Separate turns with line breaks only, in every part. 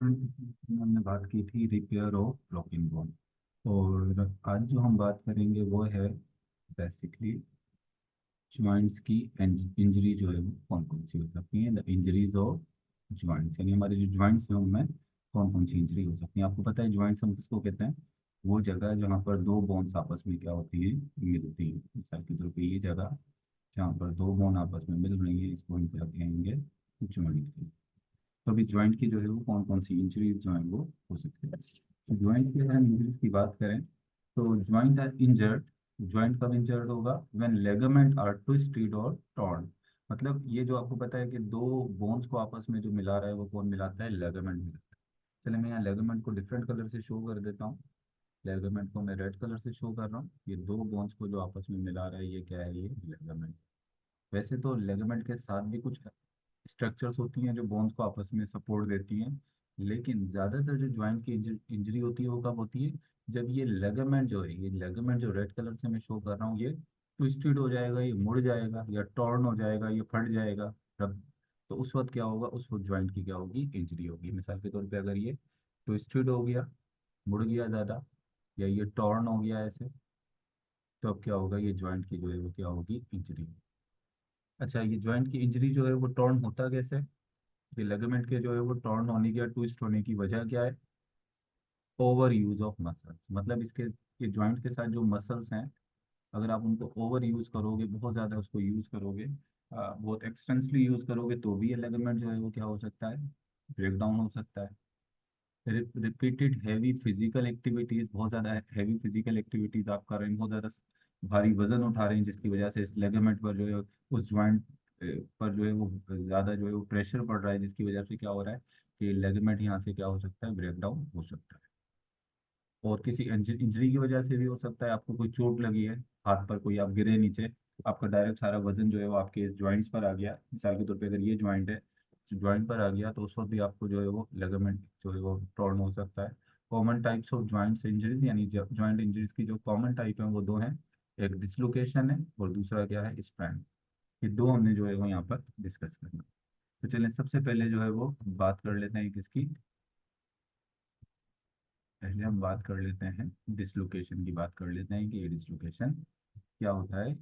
हमने बात की थी रिपेयर ऑफ ब्रोकन बोन। और आज जो हम बात करेंगे वो है बेसिकली ज्वाइंट्स की इंजरी जो है वो कौन कौन सी हो सकती है, द इंजरीज ऑफ ज्वाइंट्स, यानी हमारे जो ज्वाइंट्स हैं उनमें कौन कौन सी इंजरी हो सकती है। आपको पता है ज्वाइंट्स हम किसको कहते हैं? वो जगह जहाँ पर दो बोन्स आपस में क्या होती है, मिलती है। मिसाल के तौर पर ये जगह जहाँ पर दो बोन आपस में मिल रही है इसको हम क्या कहेंगे? ज्वाइंट। तो अभी ज्वाइंट की जो है वो कौन कौन सी इंजरीज जो है वो हो सकती है। तो ज्वाइंट की अगर हम इंजरीज की बात करें तो ज्वाइंट आर इंजर्ड। ज्वाइंट कब इंजर्ड होगा? व्हेन लेगामेंट आर ट्विस्टेड और टॉर्न। मतलब ये जो आपको पता है कि दो बोन्स को आपस में जो मिला रहा है वो कौन मिलाता है? लेगामेंट मिलाता है। चलिए मैं यहाँ लेगामेंट को डिफरेंट कलर से शो कर देता हूँ। लेगामेंट को मैं रेड कलर से शो कर रहा हूँ। ये दो बोन्स को जो आपस में मिला रहा है ये क्या है? ये लेगामेंट। वैसे तो लेगामेंट के साथ भी कुछ स्ट्रक्चर्स होती हैं जो बोन्स को आपस में सपोर्ट देती हैं, लेकिन ज़्यादातर जो ज्वाइंट की इंजरी होती है वो कब होती है? जब ये लेगामेंट जो है, ये लेगामेंट जो रेड कलर से मैं शो कर रहा हूँ, ये ट्विस्टेड हो जाएगा, ये मुड़ जाएगा या टॉर्न हो जाएगा, ये फट जाएगा। तब तो उस वक्त क्या होगा? उस वक्त ज्वाइंट की क्या होगी? इंजरी होगी। मिसाल के तौर पे अगर ये ट्विस्टेड हो गया, मुड़ गया ज़्यादा, या ये टॉर्न हो गया ऐसे, तो अब क्या होगा? ये ज्वाइंट की जो है वो क्या होगी? इंजरी। अच्छा, ये ज्वाइंट की इंजरी जो है वो टॉर्न होता कैसे? ये लिगामेंट के जो है वो टॉर्न होने की या ट्विस्ट होने की वजह क्या है? Over use of muscles. मतलब इसके ये ज्वाइंट के साथ जो मसल्स हैं, अगर आप उनको ओवर यूज करोगे, बहुत ज़्यादा उसको यूज करोगे, बहुत एक्सटेंसली यूज करोगे, तो भी ये लिगामेंट जो है वो क्या हो सकता है? ब्रेक डाउन हो सकता है। रिपीटेड हैवी फिजिकल एक्टिविटीज, बहुत ज़्यादा हैवी फिजिकल एक्टिविटीज आप कर रहे हैं, बहुत ज़्यादा भारी वजन उठा रहे हैं, जिसकी वजह से इस लिगामेंट पर जो है उस ज्वाइंट पर जो है वो ज़्यादा जो है वो प्रेशर पड़ रहा है, जिसकी वजह से क्या हो रहा है कि लिगामेंट यहाँ से क्या हो सकता है? ब्रेक डाउन हो सकता है। और किसी इंजरी की वजह से भी हो सकता है। आपको कोई चोट लगी है, हाथ पर कोई, आप गिरे नीचे, आपका डायरेक्ट सारा वजन जो है वो आपके इस ज्वाइंट्स पर आ गया। मिसाल के तौर पे अगर ये ज्वाइंट है, ज्वाइंट पर आ गया, तो उस वक्त भी आपको जो है वो लिगामेंट जो है वो टॉर्न हो सकता है। Common types of joints injuries, यानी ज्वाइंट इंजरीज की जो कॉमन टाइप है वो दो हैं। एक डिसलोकेशन है और दूसरा क्या है? स्प्रैन। ये दो हमने जो है वो यहाँ पर डिस्कस करना। तो चलिए सबसे पहले जो है वो बात कर लेते हैं किसकी? पहले हम बात कर लेते हैं डिसलोकेशन की। बात कर लेते हैं कि ये डिसलोकेशन क्या होता है।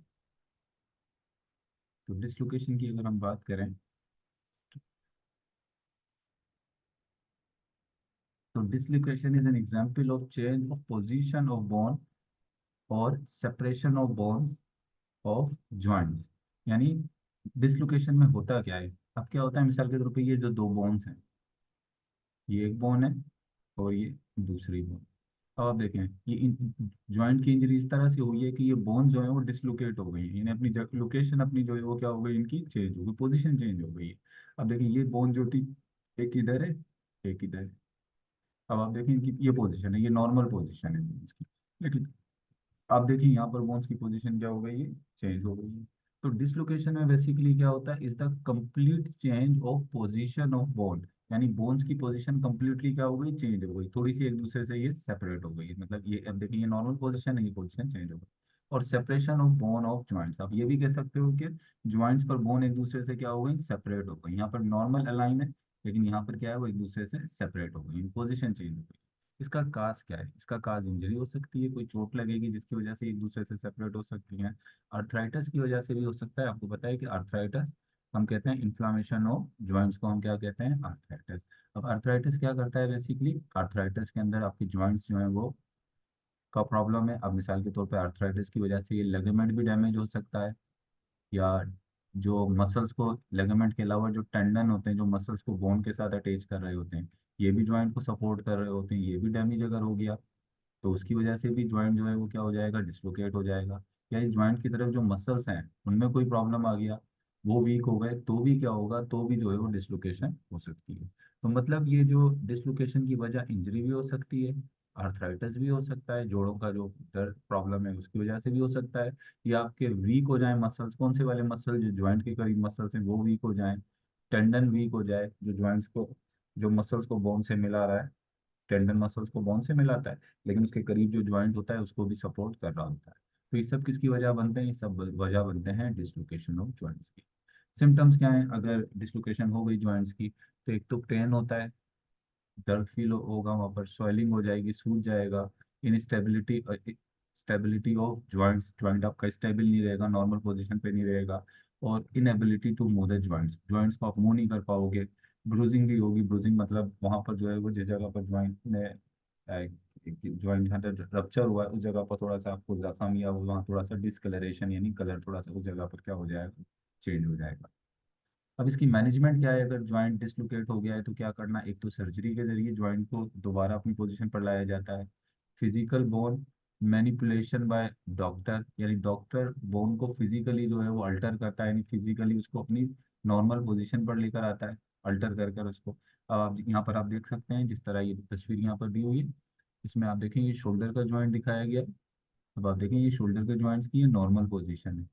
तो डिसलोकेशन की अगर हम बात करें तो dislocation is an example of change of position of bone और separation of bones of joints. यानी डिसलोकेशन में होता क्या है? अब क्या होता है, मिसाल के तौर पे ये जो दो बोन्स हैं, ये एक बोन है और ये दूसरी बोन। अब आप देखें, ये ज्वाइंट की इंजरी इस तरह से हुई है कि ये बोन जो है वो डिसलोकेट हो गई है, यानी अपनी लोकेशन अपनी जो है वो क्या हो गई? इनकी चेंज हो गई, पोजीशन चेंज हो गई है। अब देखिए ये बोन जो थी, एक इधर है, एक इधर है। अब आप देखें इनकी ये पोजीशन है, ये नॉर्मल पोजीशन है bones की। लेकिन आप देखिए यहाँ पर बोन्स की पोजीशन क्या हो गई है? चेंज हो गई है। तो डिसलोकेशन में बेसिकली क्या होता है? Is the complete change of position of bone. यानी बोन्स की पोजीशन कंप्लीटली क्या हो गई? चेंज हो गई, थोड़ी सी एक दूसरे से ये सेपरेट हो गई है। मतलब ये अब देखिए ये नॉर्मल पोजीशन है, ये पोजीशन चेंज हो गई। और separation of bone of joints, आप ये भी कह सकते हो कि ज्वाइंट्स पर बोन एक दूसरे से क्या हो गई? सेपरेट हो गई। यहाँ पर नॉर्मल अलाइन है, लेकिन यहाँ पर क्या है? वो एक दूसरे से सेपरेट हो गई, पोजीशन चेंज हो गई। इसका काज क्या है? इसका काज इंजरी हो सकती है, कोई चोट लगेगी जिसकी वजह से एक दूसरे से सेपरेट हो सकती हैं। अर्थराइटिस की वजह से भी हो सकता है। आपको पता है कि अर्थराइटिस हम कहते हैं इन्फ्लामेशन ऑफ ज्वाइंट्स को हम क्या कहते हैं? अर्थराइटिस। अब अर्थराइटिस क्या करता है? बेसिकली अर्थराइटिस के अंदर आपकी ज्वाइंट्स जो है वो का प्रॉब्लम है। अब मिसाल के तौर पे अर्थराइटिस की वजह से ये लिगामेंट भी डैमेज हो सकता है, या जो मसल्स को, लिगामेंट के अलावा जो टेंडन होते हैं जो मसल्स को बोन के साथ अटैच कर रहे होते हैं, ये भी ज्वाइंट को सपोर्ट कर रहे होते हैं, ये भी डैमेज अगर हो गया तो उसकी वजह से भी ज्वाइंट जो है वो क्या हो जाएगा? डिसलोकेट हो जाएगा। या इस ज्वाइंट की तरफ जो मसल्स हैं उनमें कोई प्रॉब्लम आ गया, वो वीक हो गए, तो भी क्या होगा? तो भी जो है वो डिसलोकेशन हो सकती है। तो मतलब ये जो डिसलोकेशन की वजह इंजरी भी हो सकती है, आर्थराइटिस भी हो सकता है, जोड़ों का जो दर्द प्रॉब्लम है उसकी वजह से भी हो सकता है, या आपके वीक हो जाए मसल्स, कौन से वाले मसल? जो ज्वाइंट के करीब मसल्स हैं वो वीक हो जाए, टेंडन वीक हो जाए, जो ज्वाइंट्स को, जो मसल्स को बोन से मिला रहा है, टेंडन मसल्स को बोन से मिलाता है, लेकिन उसके करीब जो ज्वाइंट होता है उसको भी सपोर्ट कर रहा होता है। तो ये सब किसकी वजह बनते हैं? ये सब वजह बनते हैं डिसलोकेशन ऑफ ज्वाइंट्स की। सिम्टम्स क्या हैं अगर डिसलोकेशन हो गई ज्वाइंट्स की? तो एक तो पेन होता है, दर्द फील होगा, वहाँ पर स्वेलिंग हो जाएगी, सूज जाएगा, instability, stability of joints, joint आपका स्टेबल नहीं रहेगा, नॉर्मल पोजीशन पे नहीं रहेगा, और inability to move the joints, joints को आप मूव नहीं कर पाओगे। ब्रूजिंग भी होगी, ब्रूजिंग मतलब वहाँ पर जो है वो जिस जगह पर जॉइंट में जॉइंट जहाँ रप्चर हुआ है उस जगह पर थोड़ा सा आपको जख्म या वहाँ थोड़ा सा डिसकलरेशन यानी कलर थोड़ा सा उस जगह पर क्या हो जाएगा, चेंज हो जाएगा। अब इसकी मैनेजमेंट क्या है, अगर ज्वाइंट डिसलोकेट हो गया है तो क्या करना, एक तो सर्जरी के जरिए ज्वाइंट को दोबारा अपनी पोजीशन पर लाया जाता है। Physical bone manipulation by doctor, यानी डॉक्टर बोन को फिजिकली जो है वो अल्टर करता है, यानी फिजिकली उसको अपनी नॉर्मल पोजीशन पर लेकर आता है, अल्टर कर कर उसको। अब आप यहाँ पर आप देख सकते हैं जिस तरह ये तस्वीर यहाँ पर दी हुई है, इसमें आप देखेंगे शोल्डर का ज्वाइंट दिखाया गया है। अब आप देखें ये शोल्डर के ज्वाइंट्स की ये नॉर्मल पोजीशन है,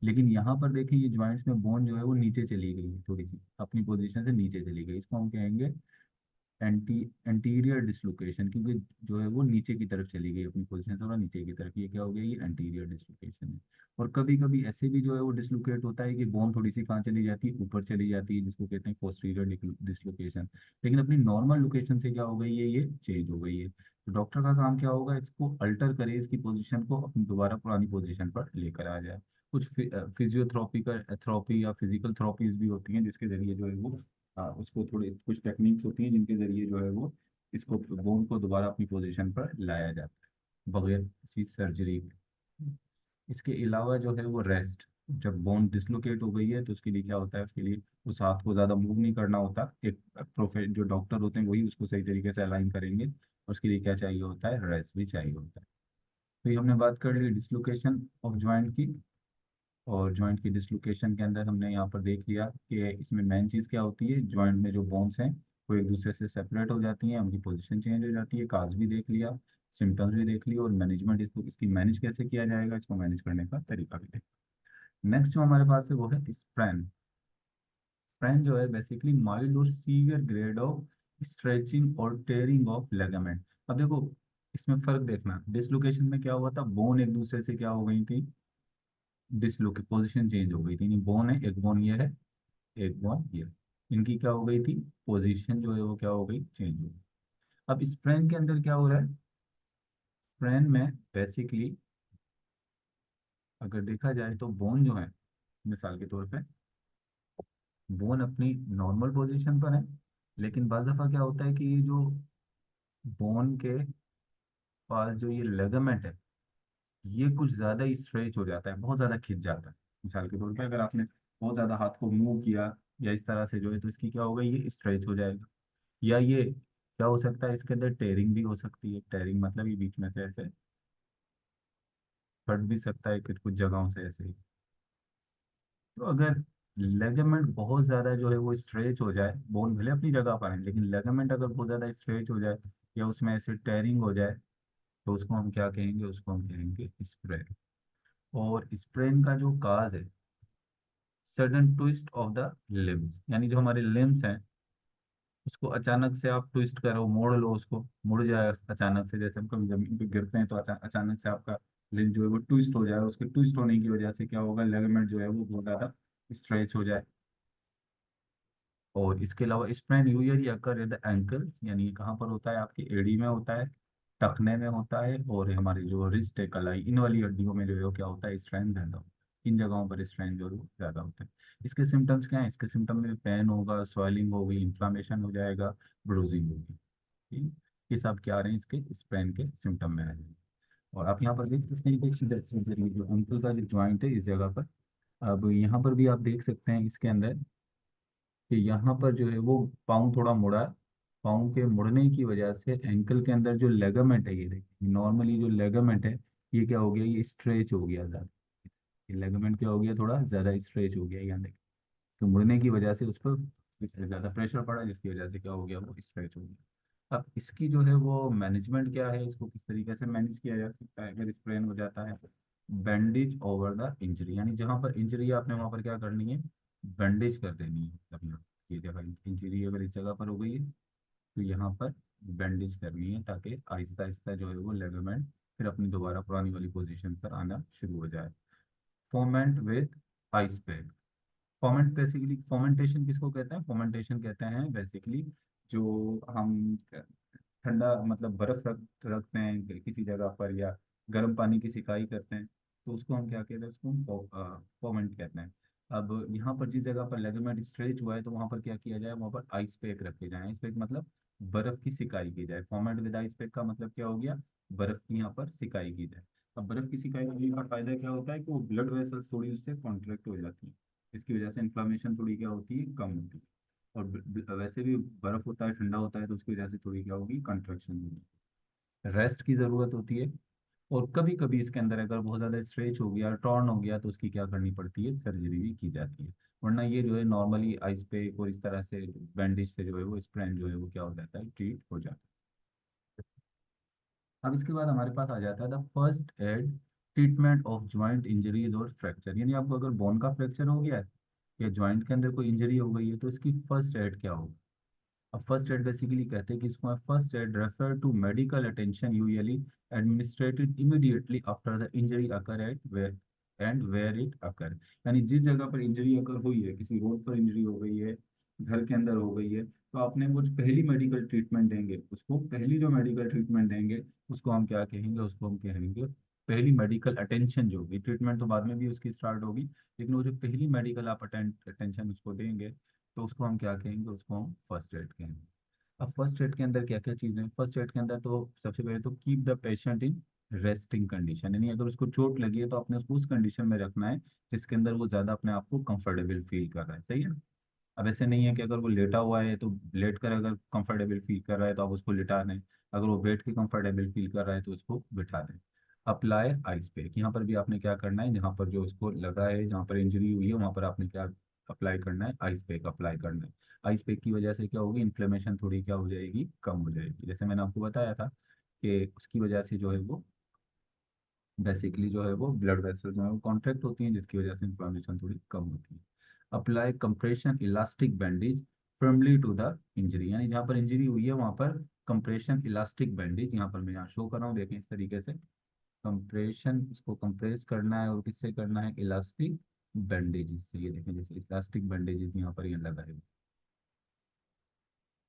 लेकिन यहाँ पर देखें ये ज्वाइंट्स में बोन जो है वो नीचे चली गई है, थोड़ी सी अपनी पोजीशन से नीचे चली गई, इसको हम कहेंगे एंटी एंटीरियर डिसलोकेशन, क्योंकि जो है वो नीचे की तरफ चली गई अपनी पोजीशन से, थोड़ा नीचे की तरफ, ये क्या हो गया, ये एंटीरियर डिसलोकेशन है। और कभी कभी ऐसे भी जो है वो डिसलोकेट होता है कि बोन थोड़ी सी कहाँ चली जाती है, ऊपर चली जाती है, जिसको कहते हैं पोस्टीरियर डिसलोकेशन, लेकिन अपनी नॉर्मल लोकेशन से क्या हो गई है, ये चेंज हो गई है। तो डॉक्टर का काम क्या होगा, इसको अल्टर करे, इसकी पोजीशन को अपनी दोबारा पुरानी पोजीशन पर लेकर आ जाए। कुछ फिजियोथेरेपी का थेरेपी या फिजिकल थेरेपीज भी होती हैं जिसके जरिए जो है वो उसको थोड़ी कुछ टेक्निक्स होती हैं जिनके जरिए जो है वो इसको बोन को दोबारा अपनी पोजीशन पर लाया जाता है बगैर किसी सर्जरी के। इसके अलावा जो है वो रेस्ट, जब बोन डिसलोकेट हो गई है तो उसके लिए क्या होता है, उसके लिए उस हाथ को ज़्यादा मूव नहीं करना होता, एक जो डॉक्टर होते हैं वही उसको सही तरीके से अलाइन करेंगे, और उसके लिए क्या चाहिए होता है, रेस्ट भी चाहिए होता है। तो ये हमने बात कर ली डिसलोकेशन ऑफ जॉइंट की, और जॉइंट की डिसलोकेशन के अंदर हमने यहाँ पर देख लिया कि इसमें मेन चीज़ क्या होती है, जॉइंट में जो बोन्स हैं वो एक दूसरे से सेपरेट हो जाती हैं, उनकी पोजीशन चेंज हो जाती है, काज भी देख लिया, सिम्टम्स भी देख लिया, और मैनेजमेंट, इसको इसकी मैनेज कैसे किया जाएगा, इसको मैनेज करने का तरीका भी देख। नेक्स्ट जो हमारे पास है वो है स्प्रैन। स्प्रैन जो है बेसिकली माइल्ड और सीवियर ग्रेड ऑफ स्ट्रेचिंग और टेयरिंग ऑफ लेगामेंट। अब देखो इसमें फर्क देखना, डिसलोकेशन में क्या हुआ था, बोन एक दूसरे से क्या हो गई थी, डिसलोकेट, पोजीशन चेंज हो गई थी, बोन है, एक बोन ये है, एक बोन ये, इनकी क्या हो गई थी, पोजीशन जो है वो क्या हो गई, चेंज हो गई। अब स्प्रेन के अंदर क्या हो रहा है, स्प्रेन में बेसिकली अगर देखा जाए तो बोन जो है, मिसाल के तौर पे बोन अपनी नॉर्मल पोजीशन पर है, लेकिन बाज़ दफ़ा क्या होता है कि ये जो बोन के पास जो ये लेगामेंट है ये कुछ ज़्यादा ही स्ट्रेच हो जाता है, बहुत ज़्यादा खिंच जाता है। मिसाल के तौर पे अगर आपने बहुत ज़्यादा हाथ को मूव किया या इस तरह से जो है तो इसकी क्या होगा, ये स्ट्रेच हो जाएगा। या ये क्या हो सकता है, इसके अंदर टेयरिंग भी हो सकती है, टेयरिंग मतलब ये बीच में से ऐसे फट भी सकता है कुछ कुछ जगहों से ऐसे ही। तो अगर लेगामेंट बहुत ज़्यादा जो है वो स्ट्रेच हो जाए, बोन भले अपनी जगह पर है लेकिन लेगामेंट अगर बहुत ज़्यादा स्ट्रेच हो जाए या उसमें ऐसे टेयरिंग हो जाए तो उसको हम क्या कहेंगे, उसको हम कहेंगे स्प्रेन। और स्प्रेन का जो काज है, sudden twist of the limbs, यानी जो हमारे लिम्स हैं उसको अचानक से आप ट्विस्ट करो, मोड़ लो, उसको मुड़ जाए अचानक से, जैसे हम कभी जमीन पे गिरते हैं तो अचानक से आपका लिम्ब जो है वो ट्विस्ट हो जाए, उसके ट्विस्ट होने की वजह से क्या होगा, लिगामेंट जो है वो बहुत ज़्यादा स्ट्रेच हो जाए। और इसके अलावा sprain usually occur at the ankles, यानी ये कहाँ पर होता है, आपकी एड़ी में होता है, टखने में होता है, और हमारे जो रिस्ट है, कलाई, इन वाली हड्डियों में जो है वो क्या होता है, स्ट्रेन ज़्यादा होता है, इन जगहों पर स्ट्रेन जो है वो ज़्यादा होता है। इसके सिम्टम्स क्या हैं, इसके सिम्टम में पेन होगा, स्वेलिंग होगी, इन्फ्लामेशन हो जाएगा, ब्रूजिंग होगी। ठीक, ये सब क्या आ रहे हैं, इसके स्प्रेन के सिम्टम में आ रहे हैं। और आप यहाँ पर देख सकते हैं कि सीधा सीधा ये जो एंकल का जो ज्वाइंट है इस जगह पर, अब यहाँ पर भी आप देख सकते हैं इसके अंदर कि यहाँ पर जो है वो पाँव थोड़ा मुड़ा है, पाँव के मुड़ने की वजह से एंकल के अंदर जो लेगामेंट है, ये देखिए नॉर्मली जो लेगामेंट है ये क्या हो गया, ये स्ट्रेच हो गया ज़्यादा, ये लेगामेंट क्या हो गया, थोड़ा ज़्यादा स्ट्रेच हो गया यहाँ देखिए, तो मुड़ने की वजह से उस पर ज़्यादा प्रेशर पड़ा जिसकी वजह से क्या हो गया, वो स्ट्रेच हो गया। अब इसकी जो है वो मैनेजमेंट क्या है, इसको किस तरीके से मैनेज किया जा सकता है अगर स्प्रेन हो जाता है, बैंडेज ओवर द इंजरी, यानी जहाँ पर इंजरी है आपने वहाँ पर क्या करनी है, बैंडेज कर देनी है अपना, ये जगह इंजरी अगर इस जगह पर हो गई है तो यहाँ पर बैंडेज करनी है ताकि आहिस्ता आहिस्ता जो है वो लेगामेंट फिर अपनी दोबारा पुरानी वाली पोजीशन पर आना शुरू हो जाए। Foment with ice pack, foment basically, फोमेंटेशन किसको कहते हैं, फोमेंटेशन कहते हैं बेसिकली जो हम ठंडा मतलब बर्फ रखते हैं किसी जगह पर, या गर्म पानी की सिकाई करते हैं, तो उसको हम क्या कहते हैं, उसको हम फोमेंट कहते हैं। अब यहाँ पर जिस जगह पर लेगमेंट स्ट्रेच हुआ है तो वहाँ पर क्या किया जाए, वहाँ पर आइस पैक रखे जाए। आइस पैक मतलब बर्फ की सिकाई की जाए। फोमेंट विद आइस पैक का मतलब क्या हो गया, बर्फ की यहाँ पर सिकाई की जाए। अब बर्फ की सिकाई करने का फायदा क्या होता है कि वो ब्लड वेसल्स थोड़ी उससे कॉन्ट्रैक्ट हो जाती है, इसकी वजह से इन्फ्लामेशन थोड़ी क्या होती है, कम होती है। और वैसे भी बर्फ होता है, ठंडा होता है, तो उसकी वजह से थोड़ी क्या होगी, कंट्रैक्शन होगी, रेस्ट की ज़रूरत होती है। और कभी कभी इसके अंदर अगर बहुत ज़्यादा स्ट्रेच हो गया, टॉर्न हो गया, तो उसकी क्या करनी पड़ती है, सर्जरी भी की जाती है। वरना ये जो है नॉर्मली आइस पे और इस तरह से बैंडेज से जो है वो स्प्रेन जो है वो क्या हो जाता है, ट्रीट हो जाता है। अब इसके बाद हमारे पास आ जाता है the first aid treatment of joint injuries और फ्रैक्चर। यानी आपको अगर बोन का फ्रैक्चर हो गया है या जॉइंट के अंदर कोई इंजरी हो गई है तो इसकी फर्स्ट एड क्या होगी। अब फर्स्ट एड बेसिकली कहते हैं कि इसको first aid refer to medical attention usually administered immediately after the injury occur at where and where it occur. यानी जिस जगह पर इंजरी अकर हुई है, किसी रोड पर इंजरी हो गई है, घर के अंदर हो गई है, तो आपने वो जो पहली मेडिकल ट्रीटमेंट देंगे, उसको पहली जो मेडिकल ट्रीटमेंट देंगे उसको हम क्या कहेंगे, उसको हम कहेंगे पहली मेडिकल अटेंशन। जो होगी ट्रीटमेंट तो बाद में भी उसकी स्टार्ट होगी, लेकिन वो जो पहली मेडिकल आप अटेंशन उसको देंगे तो उसको हम क्या कहेंगे, उसको हम फर्स्ट एड कहेंगे। अब फर्स्ट एड के अंदर क्या क्या चीज़ें हैं, फर्स्ट एड के अंदर तो सबसे पहले तो keep the patient in resting condition. यानी अगर उसको चोट लगी है तो आपने उसको उस कंडीशन में रखना है जिसके अंदर वो ज़्यादा अपने आप को कंफर्टेबल फील कर रहा है, सही है ना। अब ऐसे नहीं है कि अगर वो लेटा हुआ है तो लेट कर अगर कंफर्टेबल फील कर रहा है तो आप उसको लिटा दें, अगर वो बैठ के कंफर्टेबल फील कर रहा है तो उसको बिठा दें। अप्लाई आइस पैक, यहाँ पर भी आपने क्या करना है, जहाँ पर जो उसको लगा है, जहाँ पर इंजरी हुई है वहाँ पर आपने क्या अप्लाई करना है, आइस पैक अप्लाई करना है। आइस पैक की वजह से क्या होगी, इन्फ्लेमेशन थोड़ी क्या हो जाएगी, कम हो जाएगी। जैसे मैंने आपको बताया था कि उसकी वजह से जो है वो बेसिकली जो है वो ब्लड वेसल जो है वो कॉन्ट्रैक्ट होती हैं, जिसकी वजह से इन्फ्लेमेशन थोड़ी कम होती है। Apply compression elastic bandage firmly to the injury. यानी जहाँ पर इंजरी हुई है वहाँ पर कंप्रेशन इलास्टिक बैंडेज, यहाँ पर मैं यहाँ शो कर रहा हूँ, देखें इस तरीके से कंप्रेशन, इसको कंप्रेस करना है और किससे करना है, इलास्टिक बैंडेजेस से। ये देखें जैसे इलास्टिक बैंडेजेस यहाँ पर ये लगा है,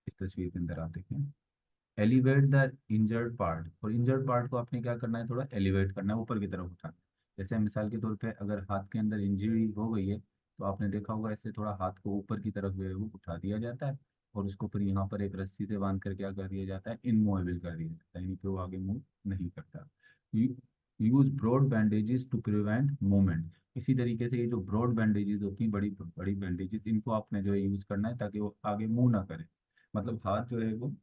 इस तस्वीर के अंदर आप देखें। एलिवेट द इंजर्ड पार्ट, और इंजर्ड पार्ट को आपने क्या करना है, थोड़ा एलिवेट करना है, ऊपर की तरफ उठाना। जैसे मिसाल के तौर पे अगर हाथ के अंदर इंजरी हो गई है तो आपने देखा होगा ऐसे थोड़ा हाथ को ऊपर की तरफ जो है वो उठा दिया जाता है, और उसको फिर यहाँ पर एक रस्सी से बांध कर क्या कर दिया जाता है, इनमूवेबल कर दिया जाता है, यानी कि वो आगे मूव नहीं करता। Use broad bandages to prevent movement. इसी तरीके से ये जो ब्रॉड बैंडेजेस होती हैं, बड़ी बड़ी बैंडेजेस, इनको आपने जो है यूज करना है ताकि वो आगे मूव ना करे। मतलब हाथ जो है वो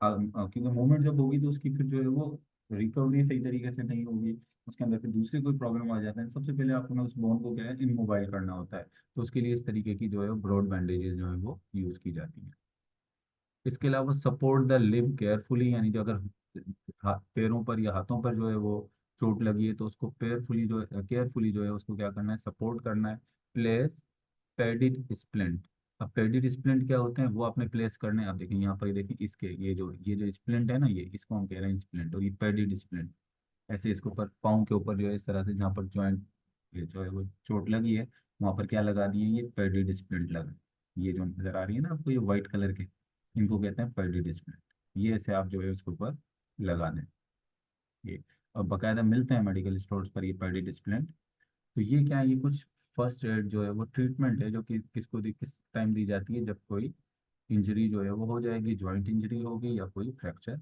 क्योंकि मूवमेंट जब होगी तो उसकी फिर जो है वो रिकवरी सही तरीके से नहीं होगी, उसके अंदर फिर दूसरी कोई प्रॉब्लम आ जाता है। सबसे पहले आपको ना उस बोन को क्या है, इमोबाइल करना होता है, तो उसके लिए इस तरीके की जो है ब्रॉड बैंडेजेस जो है वो यूज की जाती है। इसके अलावा सपोर्ट द लिम्ब केयरफुली, यानी जो अगर पैरों पर या हाथों पर जो है वो चोट लगी है तो उसको पेयरफुली जो है, केयरफुली जो है उसको क्या करना है, सपोर्ट करना है। Place padded splint. अब पैडिड स्प्लिंट क्या होते हैं वो आपने प्लेस करने हैं। आप देखिए यहाँ पर, देखिए इसके ये जो स्प्लिंट है ना, ये इसको हम कह रहे हैं स्प्लिंट, और ये पैडिड स्प्लिंट। ऐसे इसके ऊपर पाँव के ऊपर जो है इस तरह से, जहाँ पर जॉइंट ये जो है वो चोट लगी है वहाँ पर क्या लगा दिए, ये पैडिड स्प्लिंट लगा। ये जो नजर आ रही है ना आपको, ये व्हाइट कलर के, इनको कहते हैं पैडिड स्प्लिंट। ये ऐसे आप जो है उसके ऊपर लगा दें ये। और बाकायदा मिलते हैं मेडिकल स्टोर्स पर ये पैडिड स्प्लिंट। तो ये क्या है, ये कुछ फर्स्ट एड जो है वो ट्रीटमेंट है जो कि किस टाइम दी जाती है, जब कोई इंजरी जो है वो हो जाएगी, जॉइंट इंजरी होगी या कोई फ्रैक्चर।